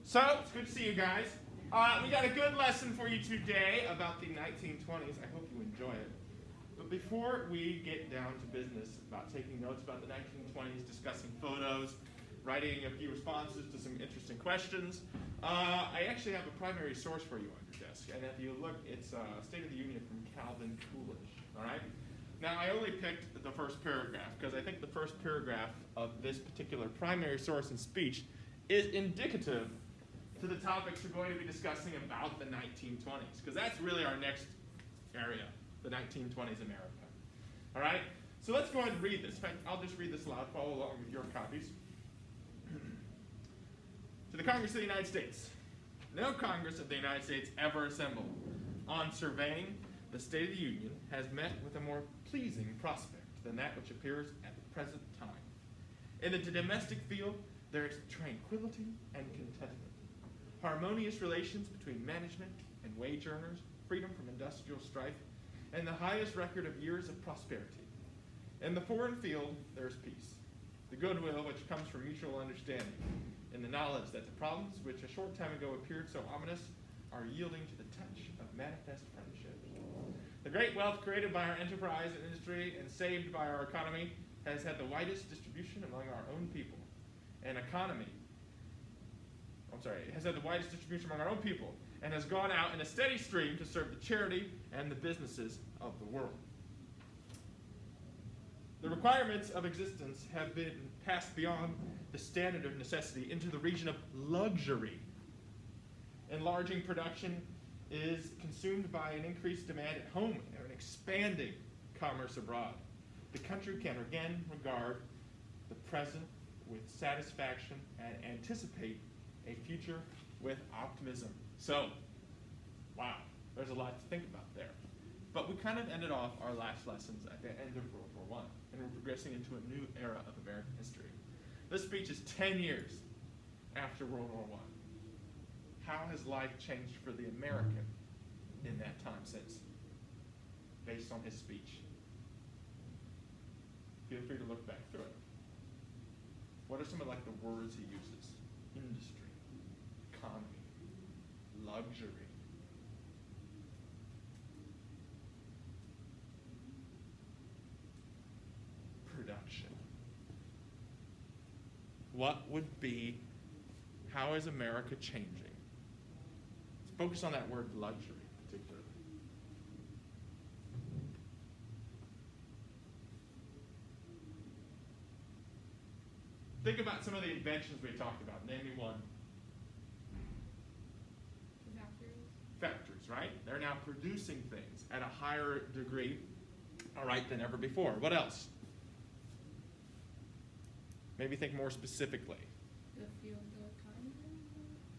So, it's good to see you guys. We got a good lesson for you today about the 1920s. I hope you enjoy it. But before we get down to business about taking notes about the 1920s, discussing photos, writing a few responses to some interesting questions, I actually have a primary source for you on your desk. And if you look, it's State of the Union from Calvin Coolidge. All right? Now, I only picked the first paragraph because I think the first paragraph of this particular primary source and speech is indicative to the topics we're going to be discussing about the 1920s, because that's really our next area, the 1920s America. All right? So let's go ahead and read this. In fact, I'll just read this aloud, follow along with your copies. To the Congress of the United States. No Congress of the United States ever assembled, on surveying the State of the Union, has met with a more pleasing prospect than that which appears at the present time. In the domestic field, there is tranquility and contentment, harmonious relations between management and wage earners, freedom from industrial strife, and the highest record of years of prosperity. In the foreign field, there is peace, the goodwill which comes from mutual understanding, and the knowledge that the problems which a short time ago appeared so ominous are yielding to the touch of manifest friendship. The great wealth created by our enterprise and industry and saved by our economy has had the widest distribution among our own people. It has had the widest distribution among our own people and has gone out in a steady stream to serve the charity and the businesses of the world. The requirements of existence have been passed beyond the standard of necessity into the region of luxury. Enlarging production is consumed by an increased demand at home and an expanding commerce abroad. The country can again regard the present with satisfaction and anticipate a future with optimism. So, wow, there's a lot to think about there. But we kind of ended off our last lessons at the end of World War I, and we're progressing into a new era of American history. This speech is 10 years after World War I. How has life changed for the American in that time since, based on his speech? Feel free to look back through it. What are some of the words he uses? Industry, economy, luxury. Production. What would be, how is America changing? Let's focus on that word luxury particularly. Think about some of the inventions we talked about. Name me one. Factories, right? They're now producing things at a higher degree, all right, than ever before. What else? Maybe think more specifically. The field of cotton.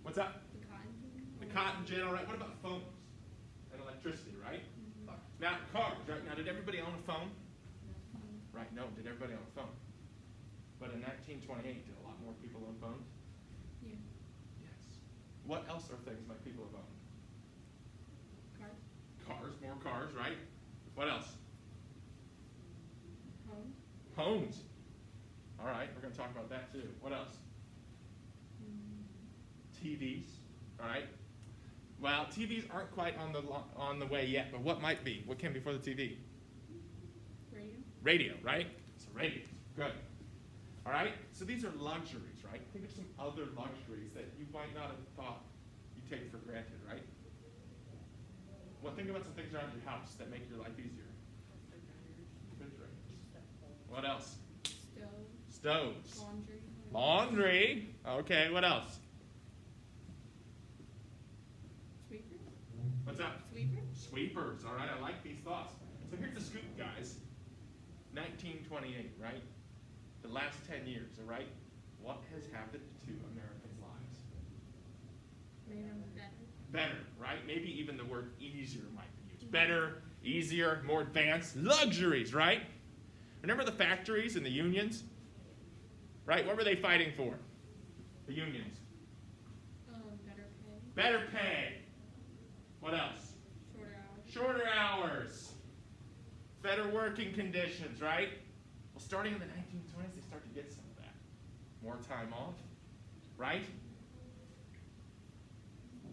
What's that? The cotton gin. The cotton gin, all right. What about phones and electricity, right? Mm-hmm. Now, cars, right? Now, did everybody own a phone? No. Right, no, did everybody own a phone? But in 1928, did a lot more people own phones? Yeah. Yes. What else are things like people have owned? Cars. Cars, more cars, right? What else? Homes. Homes. All right, we're going to talk about that too. What else? TVs. All right. Well, TVs aren't quite on the way yet, but what might be? What came before the TV? Radio. Radio, right? So radio. Good. All right. So these are luxuries, right? Think of some other luxuries that you might not have thought you take for granted, right? Well, think about some things around your house that make your life easier. Refrigerators. What else? Stoves. Laundry. Laundry. Okay, what else? Sweepers. What's that? Sweepers. Sweepers. All right, I like these thoughts. So here's the scoop, guys. 1928, right? The last 10 years, all right? What has happened to Americans' lives? Made them better. Better, right? Maybe even the word easier might be used. Better, easier, more advanced. Luxuries, right? Remember the factories and the unions? Right? What were they fighting for? The unions. Better pay. Better pay. What else? Shorter hours. Shorter hours. Better working conditions, right? Well, starting in the 1920s, they start to get some of that. More time off, right?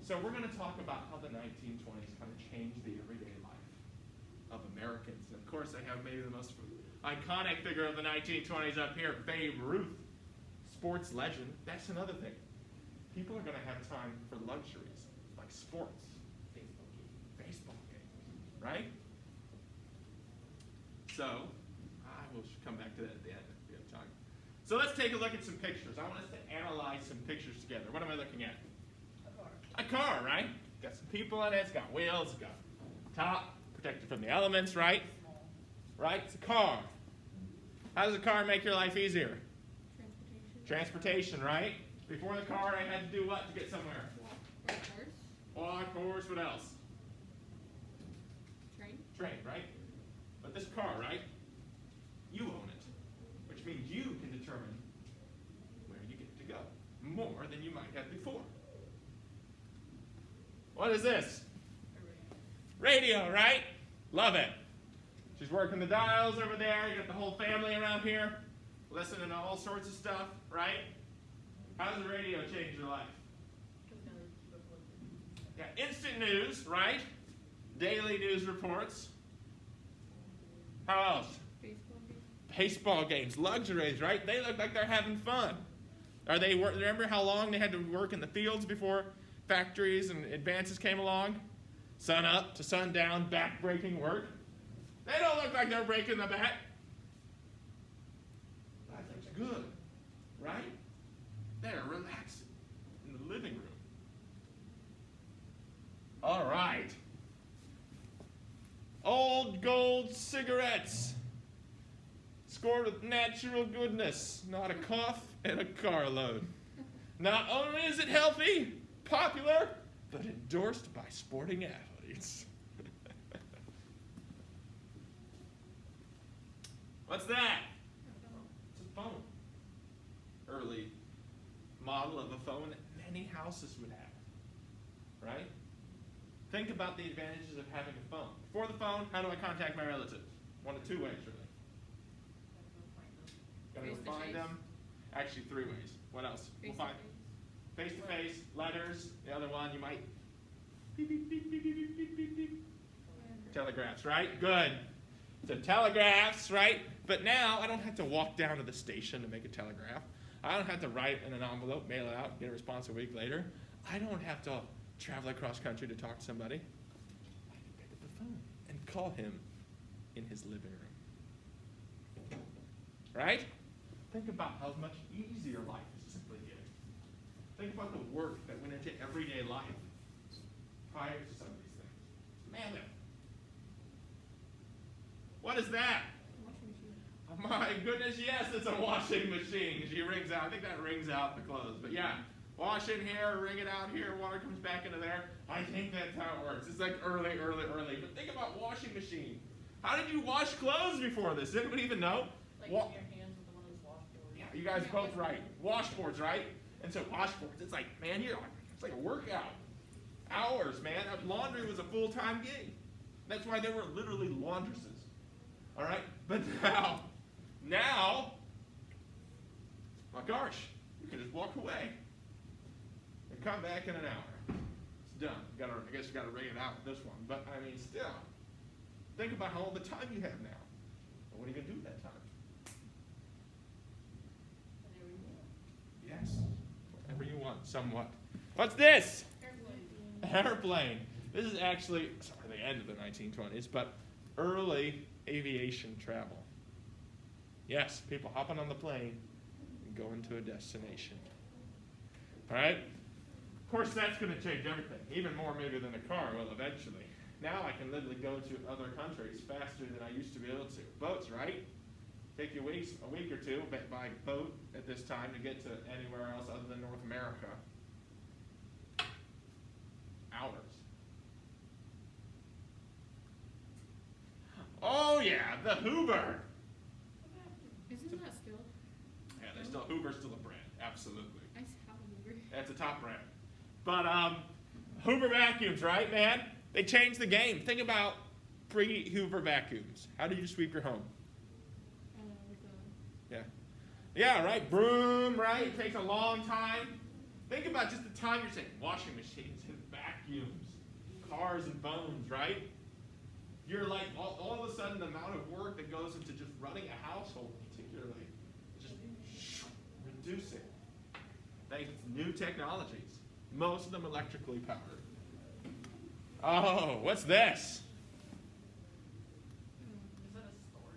So we're going to talk about how the 1920s kind of changed the everyday life of Americans. And of course, I have maybe the most iconic figure of the 1920s up here, Babe Ruth, sports legend. That's another thing. People are going to have time for luxuries like sports, baseball games, right? So, I will come back to that at the end if we have time. So let's take a look at some pictures. I want us to analyze some pictures together. What am I looking at? A car, right? Got some people in it, it's got wheels, it's got top, protected from the elements, right? Right? It's a car. How does a car make your life easier? Transportation, right? Before the car, I had to do what to get somewhere? Walk, horse, what else? Train, right? But this car, right? You own it, which means you can determine where you get to go, more than you might have before. What is this? Radio, right? Love it. She's working the dials over there. You got the whole family around here listening to all sorts of stuff, right? How does the radio change your life? Yeah, instant news, right? Daily news reports. How else? Baseball games, luxuries, right? They look like they're having fun. Remember how long they had to work in the fields before factories and advances came along? Sun up to sundown, back-breaking work. They don't look like they're breaking the back. Life looks good, right? They're relaxing in the living room. All right. Old gold cigarettes. Scored with natural goodness, not a cough and a carload. Not only is it healthy, popular, but endorsed by sporting athletes. What's that? It's a phone. Early model of a phone that many houses would have, right? Think about the advantages of having a phone. Before the phone, how do I contact my relatives? One of two ways, really. Gotta go find them. Actually, three ways. What else? We'll find face-to-face, letters. The other one, you might beep, beep, beep, beep, beep, beep, beep, beep. Telegraphs, right? Good. So telegraphs, right? But now I don't have to walk down to the station to make a telegraph. I don't have to write in an envelope, mail it out, get a response a week later. I don't have to travel across country to talk to somebody. I can pick up the phone and call him in his living room. Right? Think about how much easier life is simply getting. Think about the work that went into everyday life prior to some of these things. Man, what is that? Oh my goodness, yes, it's a washing machine. She wrings out. I think that wrings out the clothes. But yeah, wash in here, wring it out here, water comes back into there. I think that's how it works. It's like early. But think about washing machine. How did you wash clothes before this? Does anybody even know? Like in your hands with one of those washboards. Yeah, you guys both right. Washboards, right? And so washboards, it's like, man, it's like a workout. Hours, man. Laundry was a full-time gig. That's why there were literally laundresses. All right? But now, my gosh, you can just walk away and come back in an hour. It's done. I guess you got to ring it out with this one. But, I mean, still, think about how all the time you have now. And what are you going to do with that time? Yes. Whatever you want, somewhat. What's this? Airplane. This is actually, sorry, the end of the 1920s, but early aviation travel. Yes, people hopping on the plane and going to a destination. All right? Of course, that's going to change everything, even more maybe than a car will eventually. Now I can literally go to other countries faster than I used to be able to. Boats, right? Take you a week or two by boat at this time to get to anywhere else other than North America. Hours. Oh yeah, the Hoover. Isn't that still? Yeah, Hoover's still a brand, absolutely. I saw Hoover. That's a top brand. But Hoover vacuums, right, man? They changed the game. Think about pre-Hoover vacuums. How did you sweep your home? Yeah, right. Broom, right? It takes a long time. Think about just the the time you're saying washing machines and vacuums, cars and phones, right? You're like, all of a sudden, the amount of work that goes into just running a household, particularly, just reducing. Thanks to new technologies, most of them electrically powered. Oh, what's this? Is that a store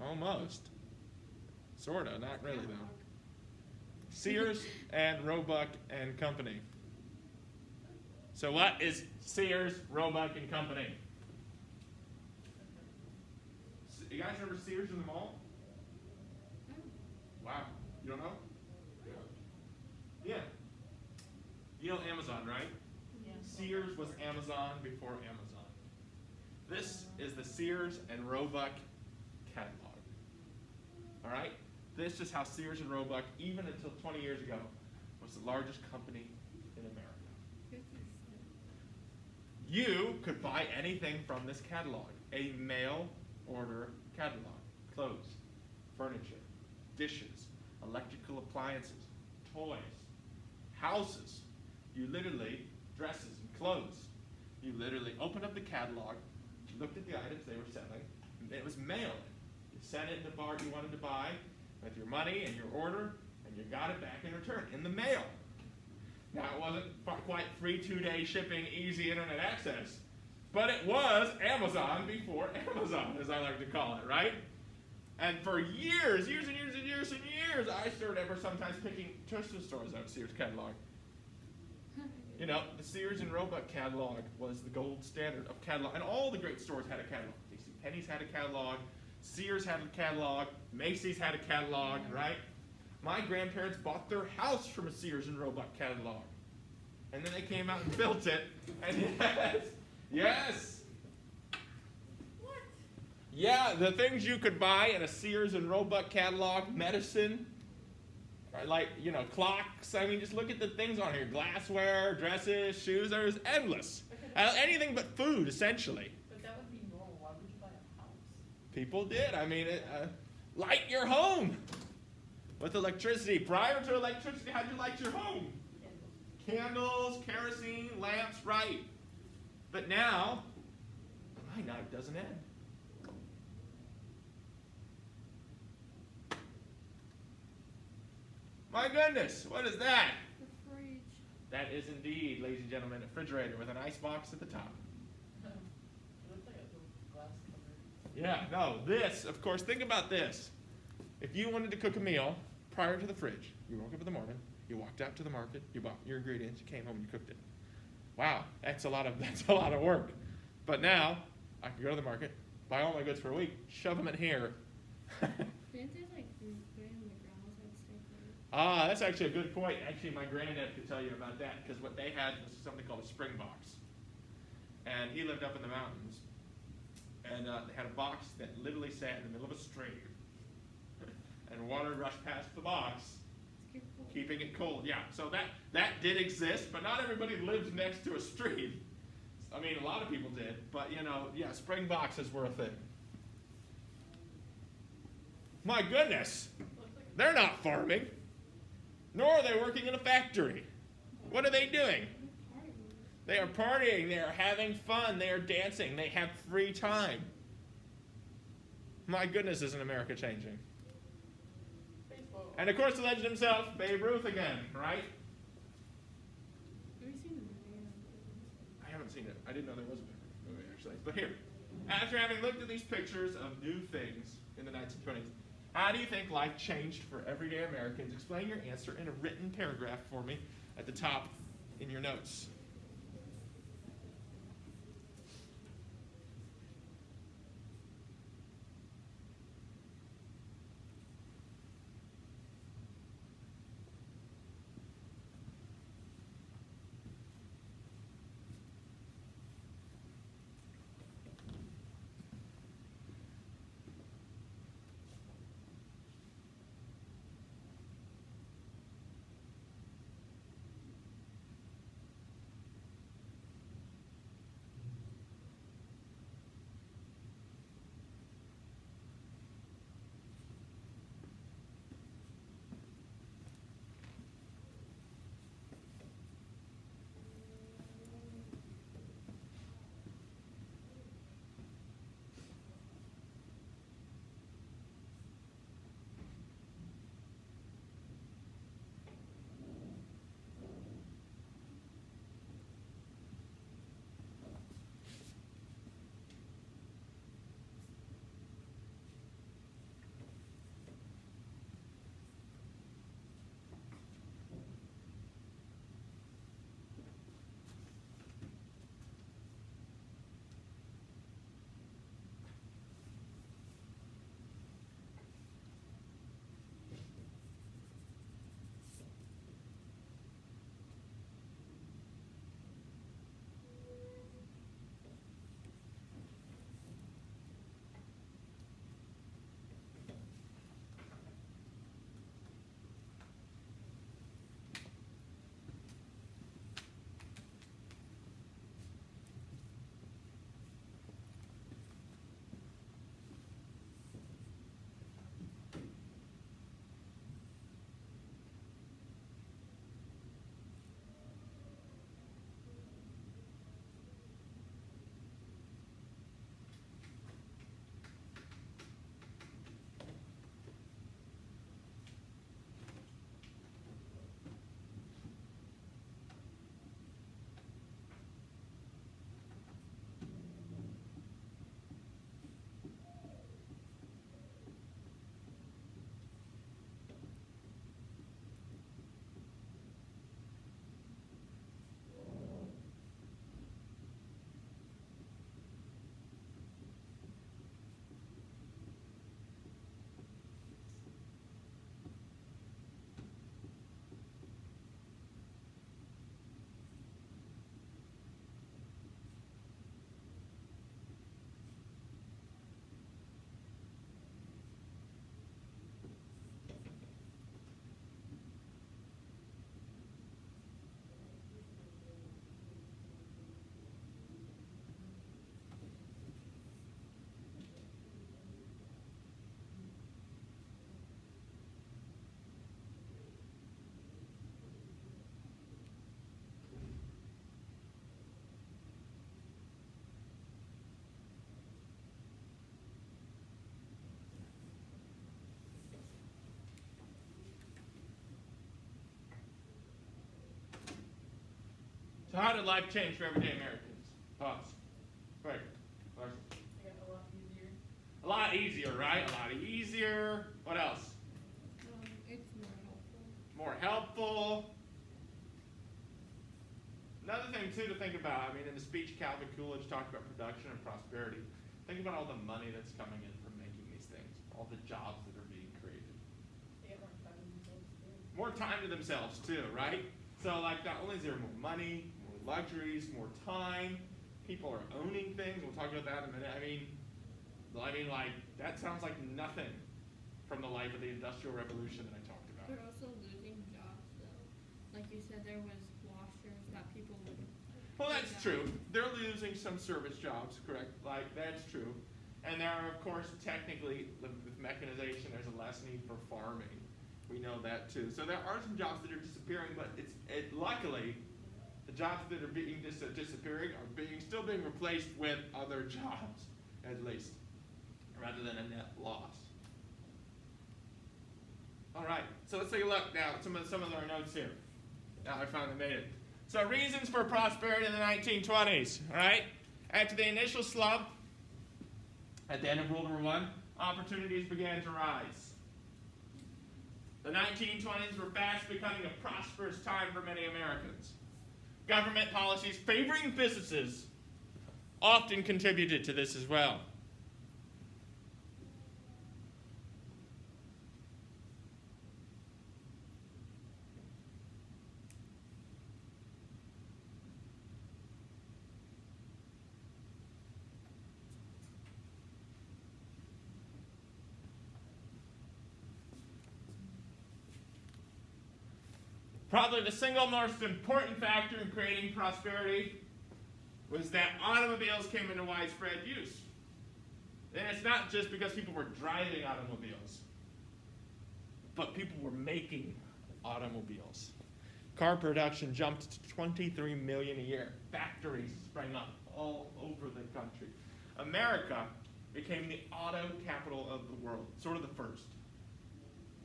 ad? Almost. Sorta, not really though. Sears and Roebuck and Company. So what is Sears, Roebuck and Company? You guys remember Sears in the mall? Wow. You don't know? Yeah. You know Amazon, right? Yeah. Sears was Amazon before Amazon. This is the Sears and Roebuck catalog. All right? This is how Sears and Roebuck, even until 20 years ago, was the largest company in America. You could buy anything from this catalog. A mail order catalog. Clothes, furniture, dishes, electrical appliances, toys, houses. You literally, dresses and clothes. You literally opened up the catalog, looked at the items they were selling, and it was mailed. You sent it in the bar you wanted to buy with your money and your order, and you got it back in return in the mail. Now, it wasn't quite free 2-day shipping, easy internet access, but it was Amazon before Amazon, as I like to call it, right? And for years and years and years and years, I still remember sometimes picking toaster stores out of Sears catalog. You know, the Sears and Roebuck catalog was the gold standard of catalog, and all the great stores had a catalog. JCPenney's had a catalog, Sears had a catalog, Macy's had a catalog, right? My grandparents bought their house from a Sears and Roebuck catalog. And then they came out and built it, and yes! What? Yeah, the things you could buy in a Sears and Roebuck catalog, medicine, like, you know, clocks. I mean, just look at the things on here. Glassware, dresses, shoes, there's endless. Anything but food, essentially. But that would be normal. Why would you buy a house? People did. I mean, light your home with electricity. Prior to electricity, how'd you light your home? Candles, kerosene, lamps, right. But now, my night doesn't end. My goodness, what is that? The fridge. That is indeed, ladies and gentlemen, a refrigerator with an ice box at the top. It looks like a little glass cover. Yeah, no, this, of course, think about this. If you wanted to cook a meal prior to the fridge, you woke up in the morning, you walked out to the market, you bought your ingredients, you came home and you cooked it. Wow, that's a lot of work. But now, I can go to the market, buy all my goods for a week, shove them in here. Didn't they like put it in the ground outside stuff? Ah, that's actually a good point. Actually, my granddad could tell you about that, because what they had was something called a spring box. And he lived up in the mountains. And they had a box that literally sat in the middle of a stream. And water rushed past the box, keeping it cold. Yeah, so that did exist, but not everybody lived next to a stream. I mean, a lot of people did, but you know, yeah, spring boxes were a thing. My goodness, they're not farming, nor are they working in a factory. What are they doing? They are partying, they are having fun, they are dancing, they have free time. My goodness, isn't America changing? Facebook. And of course, the legend himself, Babe Ruth again, right? Have you seen the movie? I haven't seen it. I didn't know there was a Babe Ruth movie, actually. But here, after having looked at these pictures of new things in the 1920s, how do you think life changed for everyday Americans? Explain your answer in a written paragraph for me at the top in your notes. So how did life change for everyday Americans? Thoughts? Quick. Larson. They got a lot easier. A lot easier, right? A lot easier. What else? It's more helpful. More helpful. Another thing, too, to think about, I mean, in the speech, Calvin Coolidge talked about production and prosperity. Think about all the money that's coming in from making these things, all the jobs that are being created. They got more time to themselves too. More time to themselves, too, right? So, like, not only is there more money, more luxuries, more time, people are owning things. We'll talk about that in a minute. I mean, like, that sounds like nothing from the life of the Industrial Revolution that I talked about. They're also losing jobs, though. Like you said, there was washers that people would. Well, that's true. They're losing some service jobs, correct? Like, that's true. And there are, of course, technically, with mechanization, there's a less need for farming. We know that, too. So there are some jobs that are disappearing, but luckily, the jobs that are being disappearing are still being replaced with other jobs, at least, rather than a net loss. All right, so let's take a look now at some of our notes here. Now I finally made it. So reasons for prosperity in the 1920s, all right? After the initial slump, at the end of World War I, opportunities began to rise. The 1920s were fast becoming a prosperous time for many Americans. Government policies favoring businesses often contributed to this as well. Probably the single most important factor in creating prosperity was that automobiles came into widespread use. And it's not just because people were driving automobiles, but people were making automobiles. Car production jumped to 23 million a year. Factories sprang up all over the country. America became the auto capital of the world, sort of the first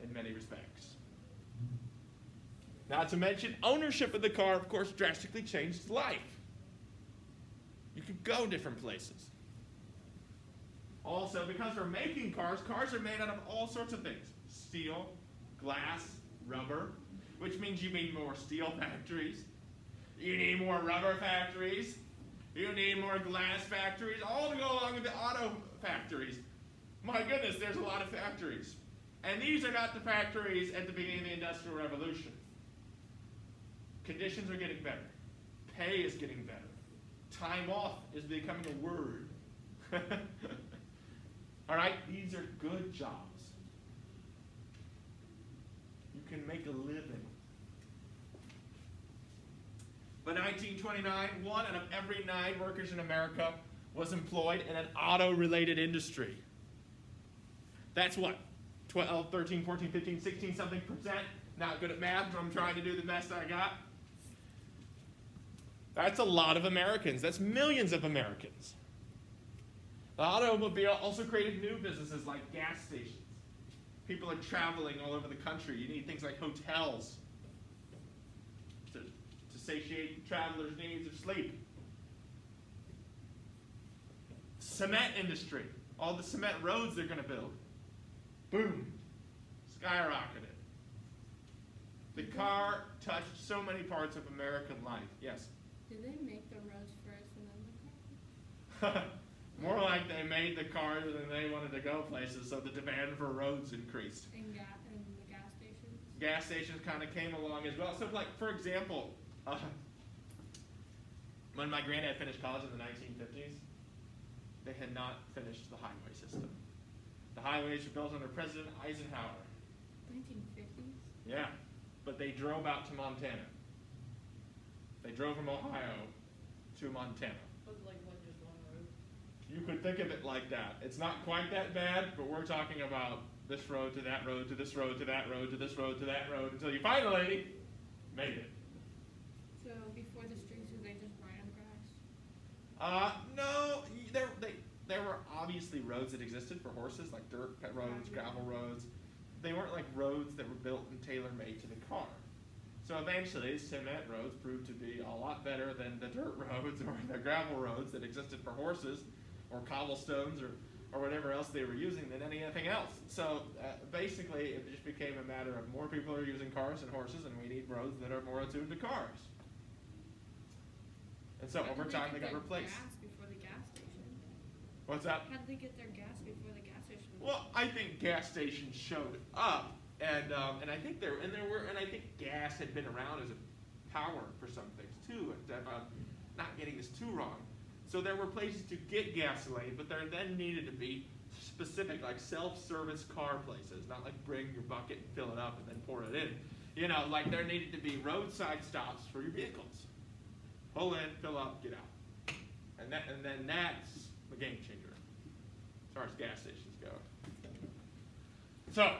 in many respects. Not to mention, ownership of the car, of course, drastically changed life. You could go different places. Also, because we're making cars, cars are made out of all sorts of things. Steel, glass, rubber, which means you need more steel factories. You need more rubber factories. You need more glass factories, all to go along with the auto factories. My goodness, there's a lot of factories. And these are not the factories at the beginning of the Industrial Revolution. Conditions are getting better. Pay is getting better. Time off is becoming a word. All right, these are good jobs. You can make a living. By 1929, 1 out of every 9 workers in America was employed in an auto-related industry. That's what? 12, 13, 14, 15, 16 something percent. Not good at math, but I'm trying to do the best I got. That's a lot of Americans. That's millions of Americans. The automobile also created new businesses like gas stations. People are traveling all over the country. You need things like hotels to satiate travelers' needs of sleep. Cement industry. All the cement roads they're going to build. Boom. Skyrocketed. The car touched so many parts of American life. Yes? Did they make the roads first and then the car? More like they made the cars and they wanted to go places, so the demand for roads increased. And the gas stations? Gas stations kind of came along as well. So, like, for example, when my granddad finished college in the 1950s, they had not finished the highway system. The highways were built under President Eisenhower. 1950s? Yeah, but they drove out to Montana. They drove from Ohio to Montana. Was it like just one road? You could think of it like that. It's not quite that bad, but we're talking about this road to that road to this road to that road to this road to that road until you finally made it. So before the streets, were they just right on grass? No, there were obviously roads that existed for horses, like dirt roads, gravel roads. They weren't like roads that were built and tailor-made to the car. So eventually, cement roads proved to be a lot better than the dirt roads or the gravel roads that existed for horses, or cobblestones, or whatever else they were using than anything else. So basically, it just became a matter of more people are using cars than horses, and we need roads that are more attuned to cars. And so How over did time, get they got their replaced. Gas before the gas station. What's that? How did they get their gas before the gas station? Well, I think gas stations showed up, and I think I think gas had been around as a power for some things too. If I'm not getting this too wrong, so there were places to get gasoline, but there then needed to be specific, like self-service car places, not like bring your bucket and fill it up and then pour it in. You know, like there needed to be roadside stops for your vehicles. Pull in, fill up, get out, and then that's a game changer as far as gas stations go. So,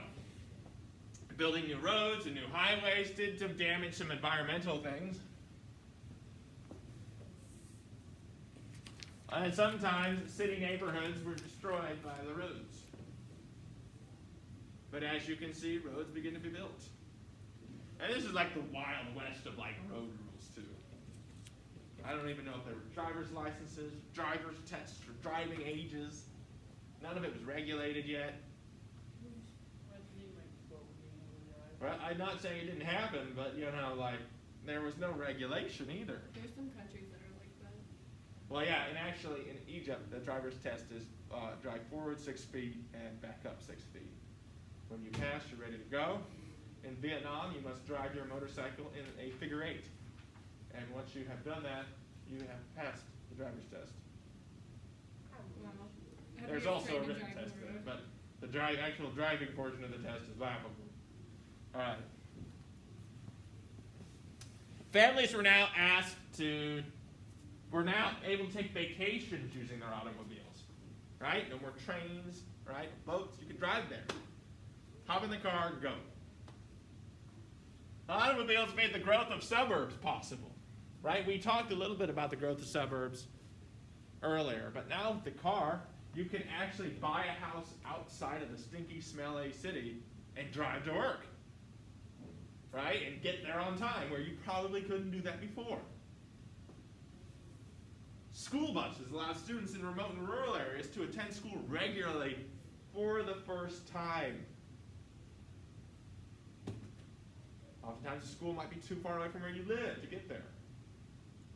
building new roads and new highways did some damage, some environmental things. And sometimes city neighborhoods were destroyed by the roads. But as you can see, roads begin to be built. And this is like the Wild West of like road rules too. I don't even know if there were driver's licenses, driver's tests for driving ages. None of it was regulated yet. Well, I'm not saying it didn't happen, but you know, like there was no regulation either. There's some countries that are like that. Well, yeah, and actually in Egypt, the driver's test is drive forward 6 feet and back up 6 feet. When you pass, you're ready to go. In Vietnam, you must drive your motorcycle in a figure 8. And once you have done that, you have passed the driver's test. Wow. I'd There's be also a afraid to written drive test on the there, road. but the actual driving portion of the test is laughable. All right. Families were now able to take vacations using their automobiles, right? No more trains, right? Boats, you could drive there. Hop in the car and go. Automobiles made the growth of suburbs possible, right? We talked a little bit about the growth of suburbs earlier, but now with the car, you can actually buy a house outside of the stinky, smelly city and drive to work, right? And get there on time, where you probably couldn't do that before. School buses allow students in remote and rural areas to attend school regularly for the first time. Oftentimes the school might be too far away from where you live to get there.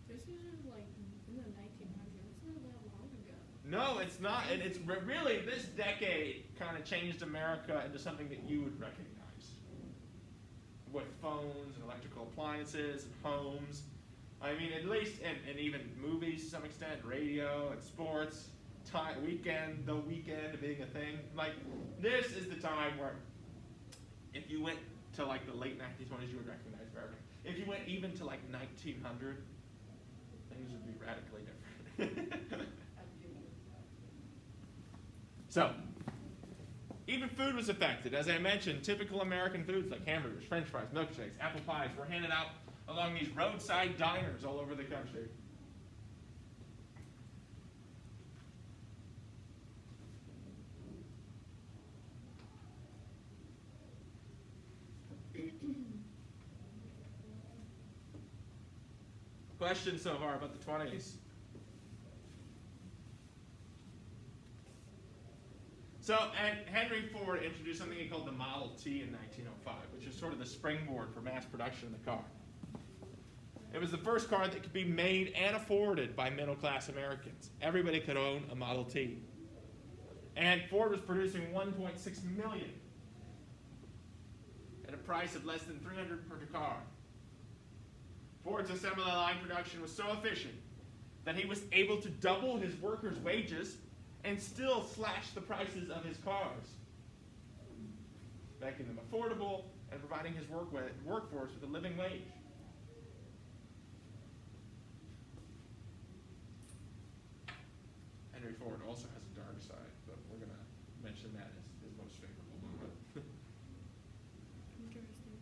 This is like in the 1900s. It's not that long ago. No, it's not, and it's really, this decade kind of changed America into something that you would recognize. With phones and electrical appliances and homes. I mean, at least, and even movies to some extent, radio and sports, the weekend being a thing. Like, this is the time where if you went to like the late 1920s, you would recognize America. If you went even to like 1900, things would be radically different. So, even food was affected. As I mentioned, typical American foods like hamburgers, french fries, milkshakes, apple pies were handed out along these roadside diners all over the country. Questions so far about the 20s? So, and Henry Ford introduced something he called the Model T in 1905, which is sort of the springboard for mass production of the car. It was the first car that could be made and afforded by middle-class Americans. Everybody could own a Model T. And Ford was producing 1.6 million at a price of less than $300 per car. Ford's assembly line production was so efficient that he was able to double his workers' wages and still slash the prices of his cars, making them affordable and providing his workforce with a living wage. Henry Ford also has a dark side, but we're going to mention that as his most favorable moment. Interesting.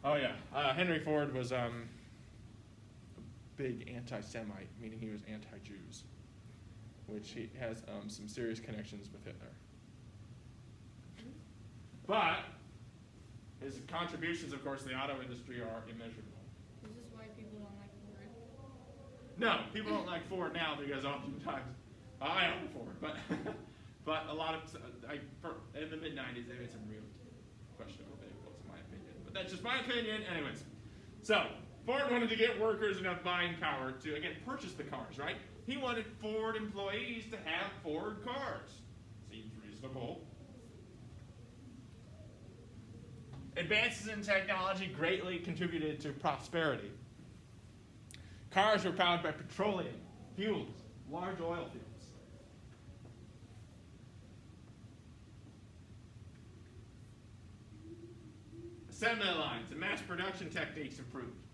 Oh yeah, Henry Ford was a big anti-Semite, meaning he was anti-Jews, which he has some serious connections with Hitler. But His contributions, of course, to the auto industry are immeasurable. Is this why people don't like Ford? No, people don't like Ford now because oftentimes I own Ford, but but a lot of in the mid '90s they made some real questionable vehicles, in my opinion. But that's just my opinion, anyways. So Ford wanted to get workers enough buying power to again purchase the cars, right? He wanted Ford employees to have Ford cars. Seems reasonable. Advances in technology greatly contributed to prosperity. Cars were powered by petroleum, fuels, large oil fields. Assembly lines and mass production techniques improved.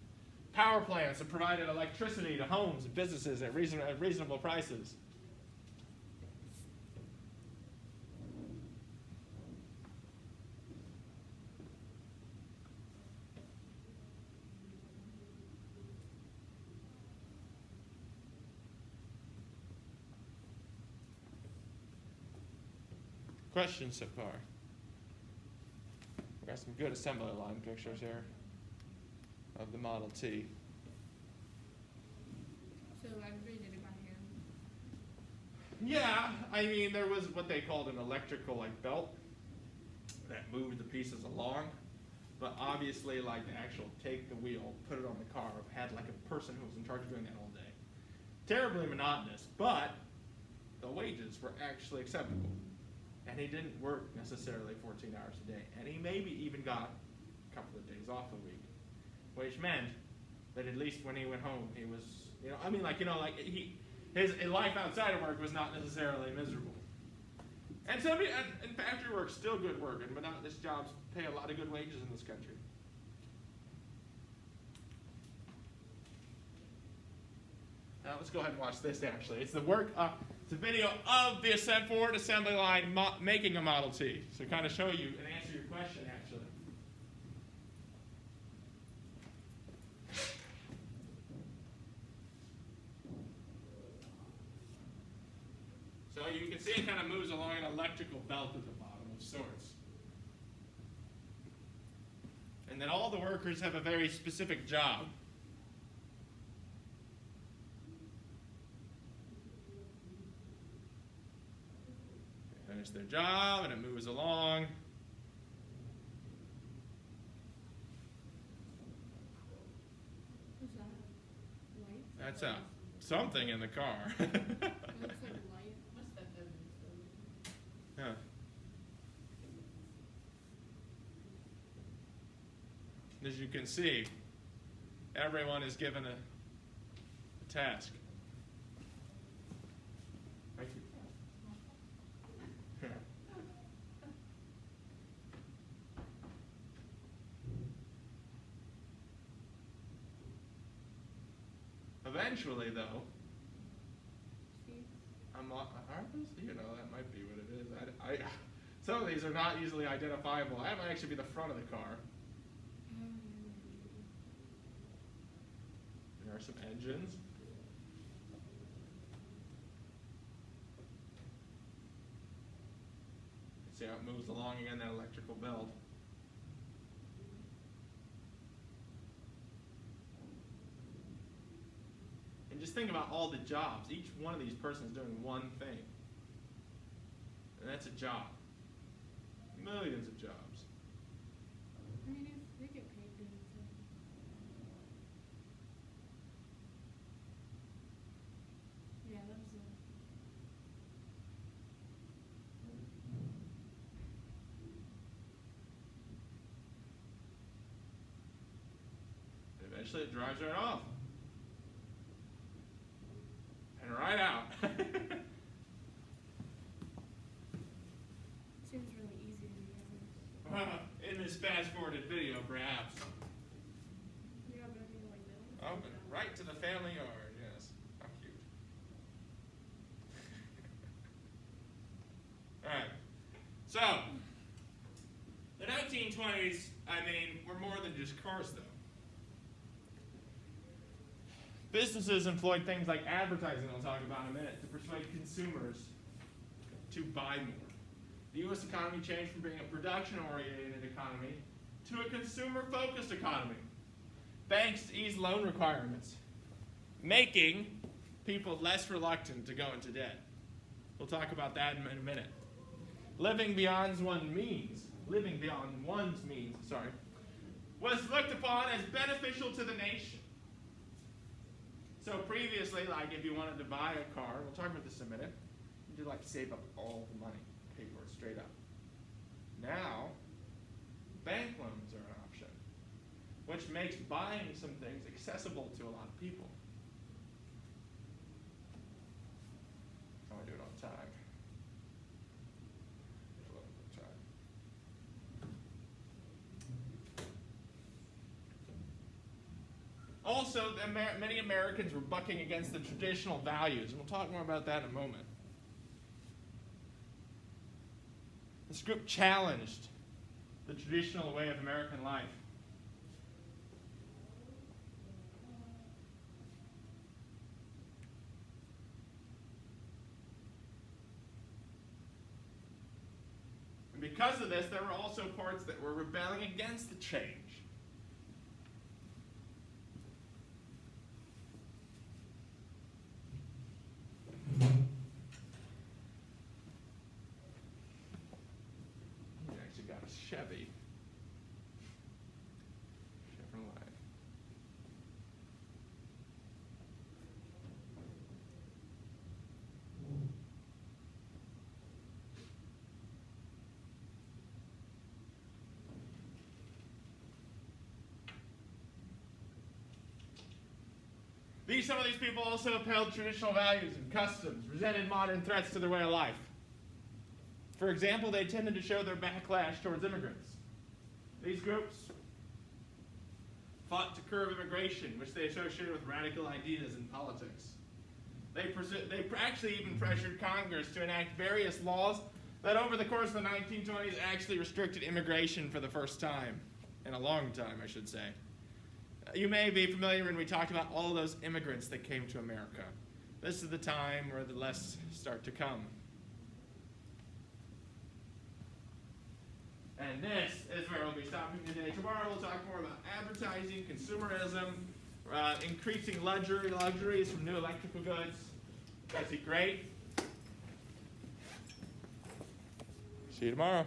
Power plants that provided electricity to homes and businesses at reasonable prices. Questions so far? We got some good assembly line pictures here of the Model T. So everybody did it by hand. Yeah, I mean there was what they called an electrical belt that moved the pieces along, but obviously the actual take the wheel, put it on the car, had a person who was in charge of doing that all day. Terribly monotonous, but the wages were actually acceptable. And he didn't work necessarily 14 hours a day. And he maybe even got a couple of days off a week. Which meant that at least when he went home, he was, his life outside of work was not necessarily miserable. And factory work's still good work, and monotonous jobs pay a lot of good wages in this country. Now let's go ahead and watch this actually. It's a video of the Ford assembly line making a Model T. So kind of show you and answer your question actually. So you can see it kind of moves along an electrical belt at the bottom of sorts. And then all the workers have a very specific job. Finish their job and it moves along. What's that? Light? That's something in the car. It looks like light. Must have been so. Yeah. As you can see, everyone is given a task. Thank you. Eventually, though, that might be what it is. Some of these are not easily identifiable. That might actually be the front of the car. There are some engines. See how it moves along again, that electrical belt. And just think about all the jobs. Each one of these persons is doing one thing. And that's a job. Millions of jobs. I mean, if they get paid good, so. Yeah, that was it. Eventually it drives right off. And right out. Seems really easy to be honest. Well, in this fast-forwarded video, perhaps. Yeah, but I mean like that. Oh, but right to the family yard, yes. How cute. Alright. So, the 1920s, were more than just cars, though. Businesses employed things like advertising, I'll talk about in a minute, to persuade consumers to buy more. The U.S. economy changed from being a production-oriented economy to a consumer-focused economy. Banks ease loan requirements, making people less reluctant to go into debt. We'll talk about that in a minute. Living beyond one's means, was looked upon as beneficial to the nation. So previously, like if you wanted to buy a car, we'll talk about this in a minute, you'd like to save up all the money, pay for it straight up. Now, bank loans are an option, which makes buying some things accessible to a lot of people. I want to do it on time. A little bit of time. Also, many Americans were bucking against the traditional values, and we'll talk more about that in a moment. This group challenged the traditional way of American life. And because of this, there were also parts that were rebelling against the change. You actually got a Chevy. Chevrolet. Some of these people also upheld traditional values and customs, resented modern threats to their way of life. For example, they tended to show their backlash towards immigrants. These groups fought to curb immigration, which they associated with radical ideas in politics. They actually even pressured Congress to enact various laws that over the course of the 1920s actually restricted immigration for the first time, in a long time, I should say. You may be familiar when we talked about all those immigrants that came to America. This is the time where the lists start to come. And this is where we'll be stopping today. Tomorrow we'll talk more about advertising, consumerism, increasing luxuries from new electrical goods. Guys, great. See you tomorrow.